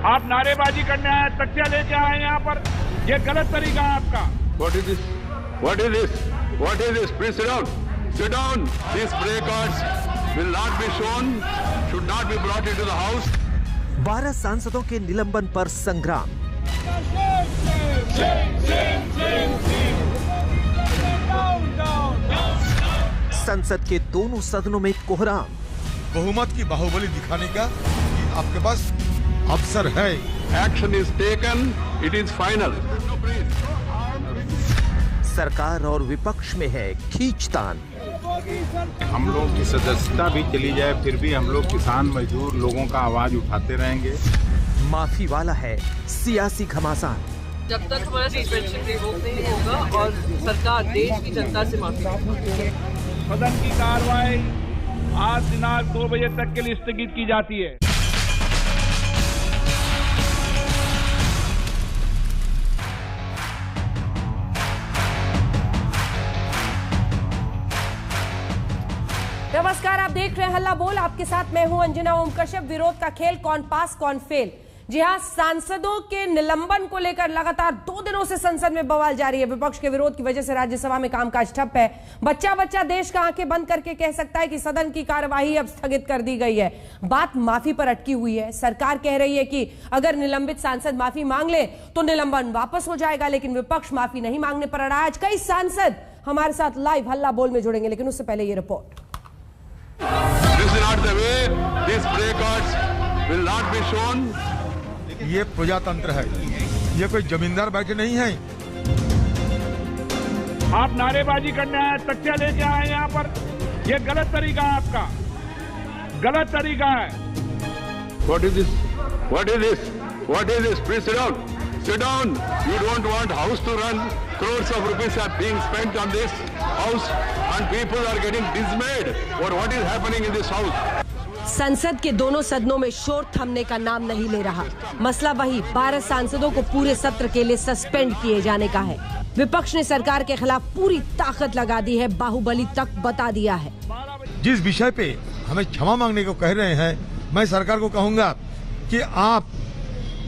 आप नारेबाजी करने आए, तख्तियां लेके आए यहाँ पर, ये गलत तरीका है आपका। What is this? What is this? What is this? Please sit down. Sit down. These play cards will not be shown. Should not be brought into the house. 12 सांसदों के निलंबन पर संग्राम। संसद के दोनों सदनों में कोहराम। बहुमत की बाहुबली दिखाने का आपके पास अवसर है। Action is taken. It is final. सरकार और विपक्ष में है खींचतान। हम लोग की सदस्यता भी चली जाए फिर भी हम लोग किसान मजदूर लोगों का आवाज उठाते रहेंगे। माफी वाला है सियासी घमासान। जब तक हमारा सस्पेंशन रिवोक नहीं होगा और सरकार देश की जनता से माफी मांगेगी। सदन की कार्रवाई आज दिनांक 2 बजे तक के लिए स्थगित की जाती है। नमस्कार, आप देख रहे हैं हल्ला बोल। आपके साथ मैं हूं अंजना ओम कश्यप। विरोध का खेल, कौन पास कौन फेल। जी हां, सांसदों के निलंबन को लेकर लगातार 2 दिनों से संसद में बवाल जारी है। विपक्ष के विरोध की वजह से राज्यसभा में कामकाज ठप है। बच्चा बच्चा देश का आंखें बंद करके कह सकता है कि सदन की कार्यवाही अब स्थगित कर दी गई है। बात माफी पर अटकी हुई है। सरकार कह रही है कि अगर निलंबित सांसद माफी मांग ले तो निलंबन वापस हो जाएगा, लेकिन विपक्ष माफी नहीं मांगने पर अड़ा। आज कई सांसद हमारे साथ लाइव हल्ला बोल में जुड़ेंगे, लेकिन उससे पहले ये report. This is not the way. These play cards will not be shown. ये प्रजातंत्र है, ये कोई जमींदार बैठे नहीं है। आप नारेबाजी करने आए, तख्तियां लेके आए यहाँ पर, ये गलत तरीका है आपका, गलत तरीका है। What is this? What is this? What is this? Please sit down. Sit down. You don't want house to run. Crores of rupees are being spent on this house and people are getting dismayed for what is happening in this house. संसद के दोनों सदनों में शोर थमने का नाम नहीं ले रहा। मसला वही, 12 सांसदों को पूरे सत्र के लिए सस्पेंड किए जाने का है। विपक्ष ने सरकार के खिलाफ पूरी ताकत लगा दी है, बाहुबली तक बता दिया है। जिस विषय पे हमें क्षमा मांगने को कह रहे हैं, मैं सरकार को कहूंगा कि आप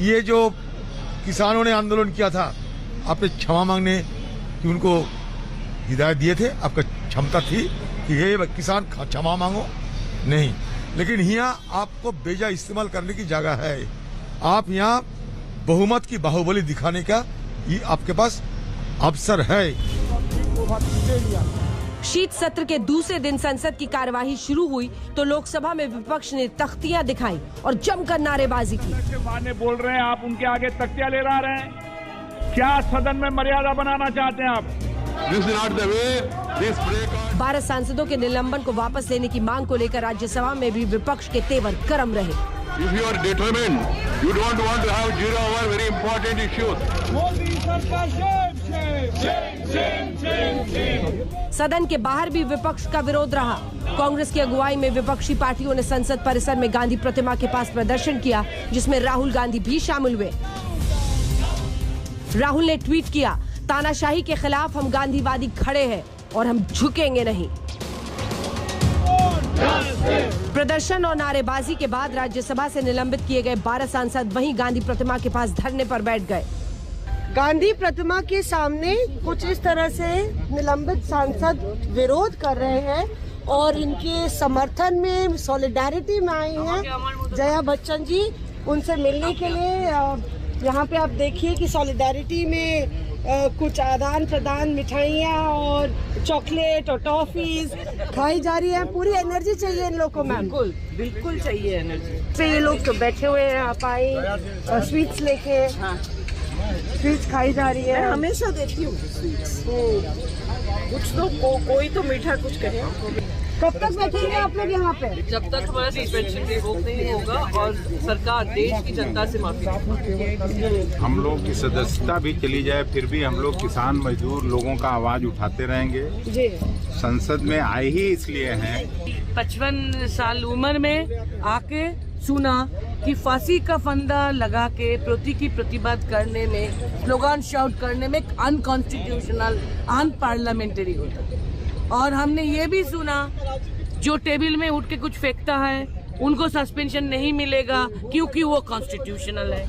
ये जो किसानों ने आंदोलन किया था, आपने क्षमा मांगने की उनको हिदायत दिए थे, आपका क्षमता थी कि ये किसान क्षमा मांगो, नहीं। लेकिन यहाँ आपको बेजा इस्तेमाल करने की जगह है। आप यहाँ बहुमत की बाहुबली दिखाने का ये आपके पास अवसर है। शीत सत्र के दूसरे दिन संसद की कार्यवाही शुरू हुई तो लोकसभा में विपक्ष ने तख्तियां दिखाई और जमकर नारेबाजी की। माने बोल रहे हैं, आप उनके आगे तख्तियां ले रहे हैं। क्या सदन में मर्यादा बनाना चाहते हैं आप? This is not the way. This play card. 12 सांसदों के निलंबन को वापस लेने की मांग को लेकर राज्यसभा में भी विपक्ष के तेवर गर्म रहे। If you are determined, you don't want to have zero over very important issues. सदन के बाहर भी विपक्ष का विरोध रहा। कांग्रेस की अगुवाई में विपक्षी पार्टियों ने संसद परिसर में गांधी प्रतिमा के पास प्रदर्शन किया, जिसमें राहुल गांधी भी शामिल हुए। राहुल ने ट्वीट किया, तानाशाही के खिलाफ हम गांधीवादी खड़े हैं और हम झुकेंगे नहीं। प्रदर्शन और नारेबाजी के बाद राज्यसभा से निलंबित किए गए 12 सांसद वहीं गांधी प्रतिमा के पास धरने पर बैठ गए। गांधी प्रतिमा के सामने कुछ इस तरह से निलंबित सांसद विरोध कर रहे हैं और इनके समर्थन में, सॉलिडारिटी में आए हैं। जया बच्चन जी उनसे मिलने के लिए यहाँ पे आप देखिए कि सॉलिडारिटी में कुछ आदान प्रदान, मिठाइयाँ और चॉकलेट और टॉफीज खाई जा रही है। पूरी एनर्जी चाहिए इन लोगों को मैम। बिल्कुल बिल्कुल चाहिए एनर्जी। पे ये लोग तो बैठे हुए हैं, आप आई और स्वीट्स लेके। हाँ, स्वीट्स खाई जा रही है। मैं हमेशा देती हूँ स्वीट्स। कुछ तो कोई तो मीठा कुछ कहे। कब तक बैठेंगे आप लोग यहाँ पे? जब तक हमारा सस्पेंशन रिवोक नहीं होगा और सरकार देश की जनता से माफी मांगेगी। हम लोग की सदस्यता भी चली जाए फिर भी हम लोग किसान मजदूर लोगों का आवाज उठाते रहेंगे। जी, संसद में आए ही इसलिए हैं। 55 साल उम्र में आके सुना कि फांसी का फंदा लगा के की प्रतिबाद करने में, स्लोगन शाउट करने में अनकॉन्स्टिट्यूशनल, अनपार्लियामेंट्री होता है। और हमने ये भी सुना जो टेबल में उठ के कुछ फेंकता है, उनको सस्पेंशन नहीं मिलेगा क्योंकि वो कॉन्स्टिट्यूशनल है।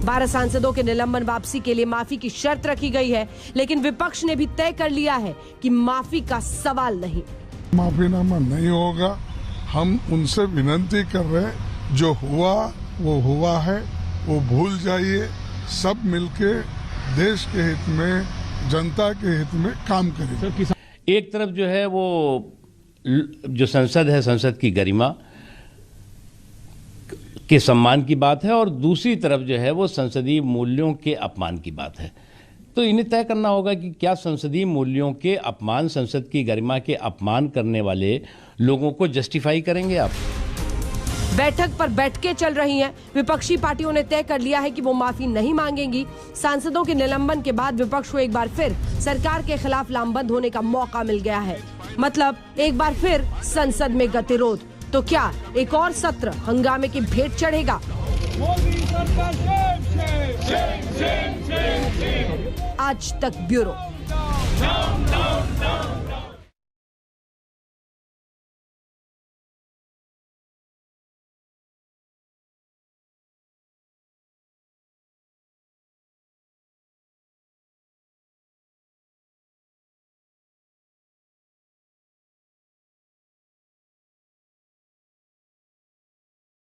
12 सांसदों के निलंबन वापसी के लिए माफी की शर्त रखी गई है, लेकिन विपक्ष ने भी तय कर लिया है कि माफी का सवाल नहीं। माफीनामा नहीं होगा। हम उनसे विनती कर रहे हैं, जो हुआ वो हुआ है, वो भूल जाइए। सब मिलके देश के हित में, जनता के हित में काम करें। एक तरफ जो है वो जो संसद है, संसद की गरिमा के सम्मान की बात है, और दूसरी तरफ जो है वो संसदीय मूल्यों के अपमान की बात है। तो इन्हें तय करना होगा कि क्या संसदीय मूल्यों के अपमान, संसद की गरिमा के अपमान करने वाले लोगों को जस्टिफाई करेंगे आप? बैठक पर बैठकें चल रही हैं। विपक्षी पार्टियों ने तय कर लिया है कि वो माफी नहीं मांगेंगी। सांसदों के निलंबन के बाद विपक्ष को एक बार फिर सरकार के खिलाफ लामबंद होने का मौका मिल गया है। मतलब एक बार फिर संसद में गतिरोध। तो क्या एक और सत्र हंगामे की भेंट चढ़ेगा? आज तक ब्यूरो।